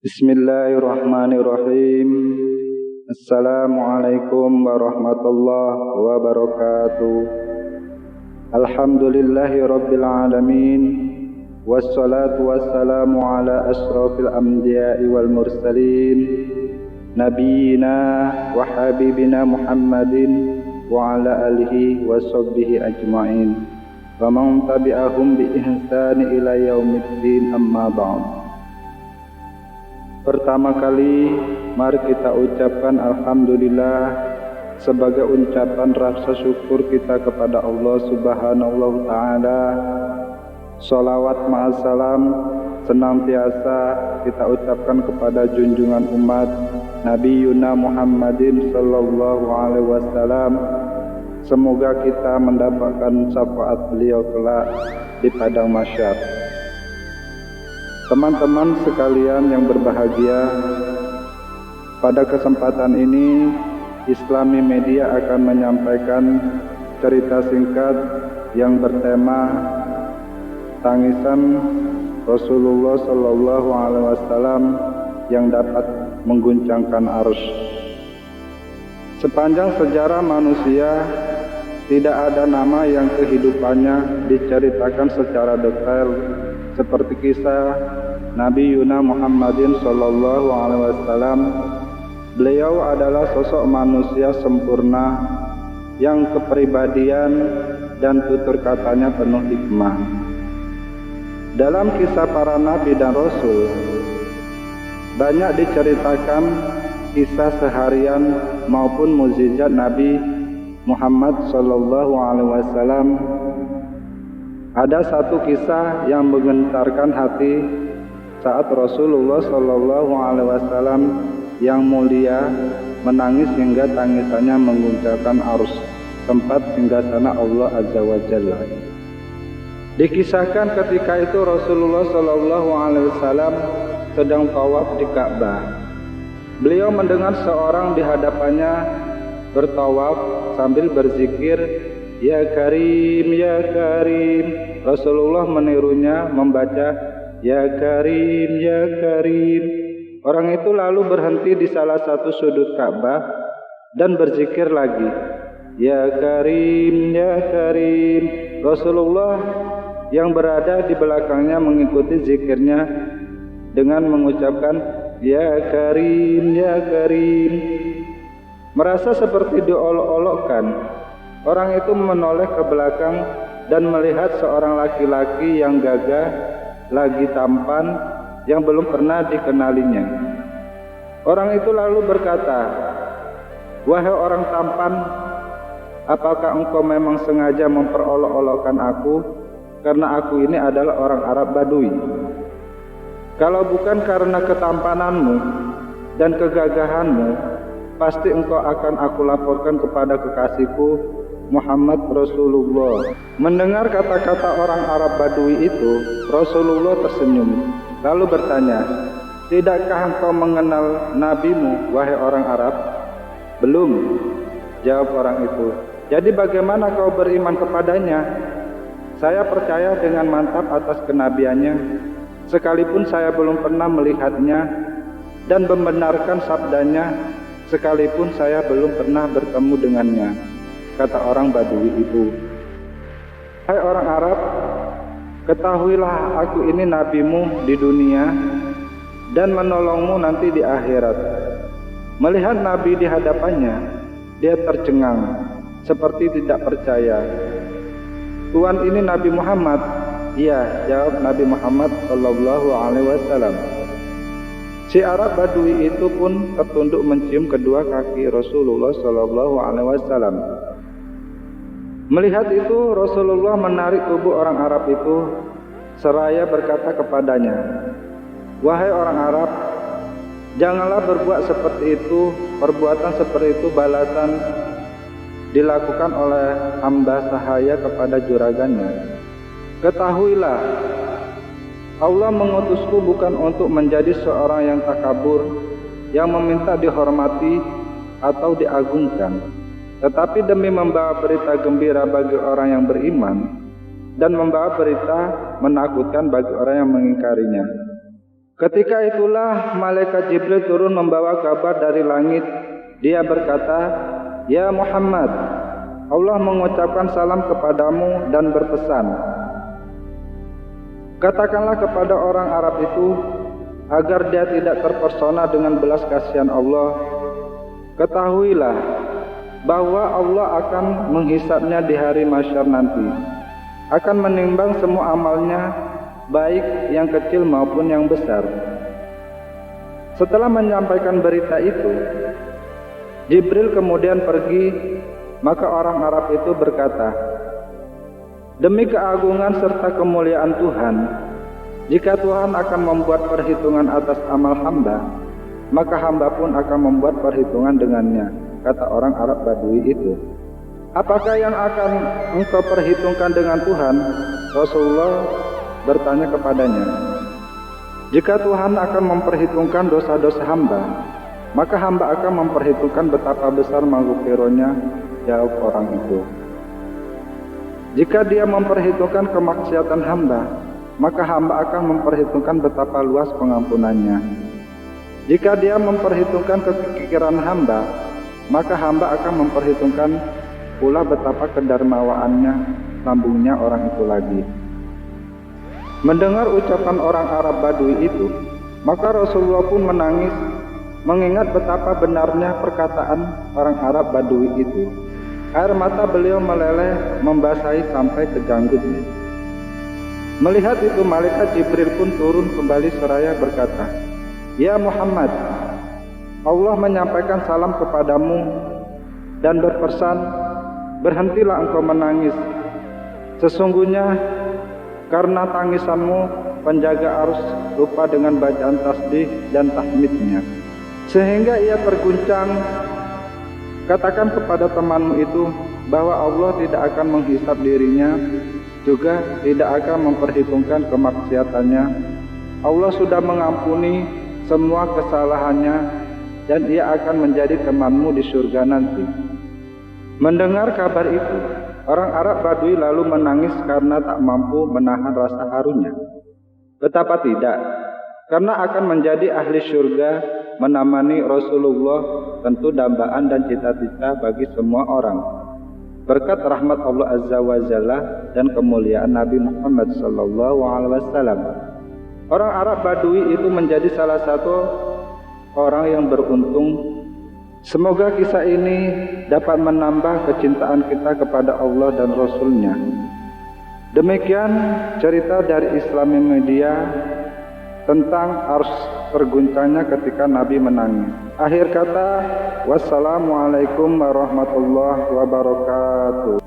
Bismillahirrahmanirrahim. Assalamualaikum warahmatullahi wabarakatuh. Alhamdulillahi rabbil alamin. Wassalatu wassalamu ala asrafil anbiya'i wal mursalin, nabiyina wa habibina Muhammadin wa ala alihi wa sahbihi ajma'in wa man tabi'ahum bi ihsani ila yaumiddin, amma ba'd. Pertama kali mari kita ucapkan alhamdulillah sebagai ucapan rasa syukur kita kepada Allah Subhanahu wa taala. Sholawat ma'assalam senantiasa kita ucapkan kepada junjungan umat Nabi Yuna Muhammadin sallallahu alaihi wasallam. Semoga kita mendapatkan syafaat beliau kelak di padang mahsyar. Teman-teman sekalian yang berbahagia, pada kesempatan ini Islami Media akan menyampaikan cerita singkat yang bertema tangisan Rasulullah Sallallahu Alaihi Wasallam yang dapat mengguncangkan arus. Sepanjang sejarah manusia, tidak ada nama yang kehidupannya diceritakan secara detail seperti kisah Nabi Yuna Muhammadin Sallallahu Alaihi Wasallam. Beliau adalah sosok manusia sempurna yang kepribadian dan tutur katanya penuh hikmah. Dalam kisah para nabi dan rasul, banyak diceritakan kisah seharian maupun mukjizat Nabi Muhammad Sallallahu Alaihi Wasallam. Ada satu kisah yang menggentarkan hati saat Rasulullah Sallallahu Alaihi Wasallam yang mulia menangis hingga tangisannya mengguncangkan arus tempat singgasana Allah Azza wa Jalla. Dikisahkan ketika itu Rasulullah Sallallahu Alaihi Wasallam sedang tawaf di Ka'bah. Beliau mendengar seorang di hadapannya bertawaf sambil berzikir, "Ya Karim, Ya Karim." Rasulullah menirunya membaca, "Ya Karim, Ya Karim." Orang itu lalu berhenti di salah satu sudut Ka'bah dan berzikir lagi, "Ya Karim, Ya Karim." Rasulullah yang berada di belakangnya mengikuti zikirnya dengan mengucapkan, "Ya Karim, Ya Karim." Merasa seperti diolok-olokkan, orang itu menoleh ke belakang dan melihat seorang laki-laki yang gagah, lagi tampan, yang belum pernah dikenalinya. Orang itu lalu berkata, "Wahai orang tampan, apakah engkau memang sengaja memperolok-olokkan aku? Karena aku ini adalah orang Arab Badui. Kalau bukan karena ketampananmu dan kegagahanmu, pasti engkau akan aku laporkan kepada kekasihku Muhammad Rasulullah." Mendengar kata-kata orang Arab Badui itu, Rasulullah tersenyum lalu bertanya, "Tidakkah engkau mengenal nabimu, wahai orang Arab?" "Belum," jawab orang itu. "Jadi bagaimana kau beriman kepadanya?" "Saya percaya dengan mantap atas kenabiannya, sekalipun saya belum pernah melihatnya, dan membenarkan sabdanya, sekalipun saya belum pernah bertemu dengannya," kata orang Badui itu. "Hai orang Arab, ketahuilah aku ini nabimu di dunia dan menolongmu nanti di akhirat." Melihat Nabi di hadapannya, dia tercengang seperti tidak percaya. "Tuhan, ini Nabi Muhammad?" "Iya," jawab Nabi Muhammad sallallahu alaihi wasallam. Si Arab Badui itu pun tertunduk mencium kedua kaki Rasulullah sallallahu alaihi wasallam. Melihat itu, Rasulullah menarik tubuh orang Arab itu seraya berkata kepadanya, "Wahai orang Arab, janganlah berbuat seperti itu. Perbuatan seperti itu balasan dilakukan oleh hamba sahaya kepada juragannya. Ketahuilah, Allah mengutusku bukan untuk menjadi seorang yang takabur, yang meminta dihormati atau diagungkan, tetapi demi membawa berita gembira bagi orang yang beriman dan membawa berita menakutkan bagi orang yang mengingkarinya." Ketika itulah malaikat Jibril turun membawa kabar dari langit. Dia berkata, "Ya Muhammad, Allah mengucapkan salam kepadamu dan berpesan, katakanlah kepada orang Arab itu agar dia tidak terpersona dengan belas kasihan Allah. Ketahuilah bahwa Allah akan menghisapnya di hari mahsyar nanti, akan menimbang semua amalnya, baik yang kecil maupun yang besar." Setelah menyampaikan berita itu, Jibril kemudian pergi. Maka orang Arab itu berkata, "Demi keagungan serta kemuliaan Tuhan, jika Tuhan akan membuat perhitungan atas amal hamba, maka hamba pun akan membuat perhitungan dengannya," kata orang Arab Badui itu. "Apakah yang akan engkau perhitungkan dengan Tuhan?" Rasulullah bertanya kepadanya, "Jika Tuhan akan memperhitungkan dosa-dosa hamba, maka hamba akan memperhitungkan betapa besar maghfirahnya," jawab orang itu. "Jika dia memperhitungkan kemaksiatan hamba, maka hamba akan memperhitungkan betapa luas pengampunannya. Jika dia memperhitungkan kekikiran hamba, maka hamba akan memperhitungkan pula betapa kedarmawaannya," sambungnya orang itu lagi. Mendengar ucapan orang Arab Badui itu, maka Rasulullah pun menangis, mengingat betapa benarnya perkataan orang Arab Badui itu. Air mata beliau meleleh membasahi sampai ke janggutnya. Melihat itu, malaikat Jibril pun turun kembali seraya berkata, "Ya Muhammad, Allah menyampaikan salam kepadamu dan berpesan, berhentilah engkau menangis. Sesungguhnya karena tangisanmu penjaga arus lupa dengan bacaan tasbih dan tahmidnya, sehingga ia terguncang. Katakan kepada temanmu itu bahwa Allah tidak akan menghisap dirinya, juga tidak akan memperhitungkan kemaksiatannya. Allah sudah mengampuni semua kesalahannya dan ia akan menjadi temanmu di surga nanti." Mendengar kabar itu, orang Arab Badui lalu menangis karena tak mampu menahan rasa harunya. Betapa tidak, karena akan menjadi ahli surga menemani Rasulullah tentu dambaan dan cita-cita bagi semua orang, berkat rahmat Allah Azza wa Jalla dan kemuliaan Nabi Muhammad SAW. Orang Arab Badui itu menjadi salah satu orang yang beruntung. Semoga kisah ini dapat menambah kecintaan kita kepada Allah dan Rasul-Nya. Demikian cerita dari Islami Media tentang arus terguncangnya ketika Nabi menangis. Akhir kata, wassalamualaikum warahmatullahi wabarakatuh.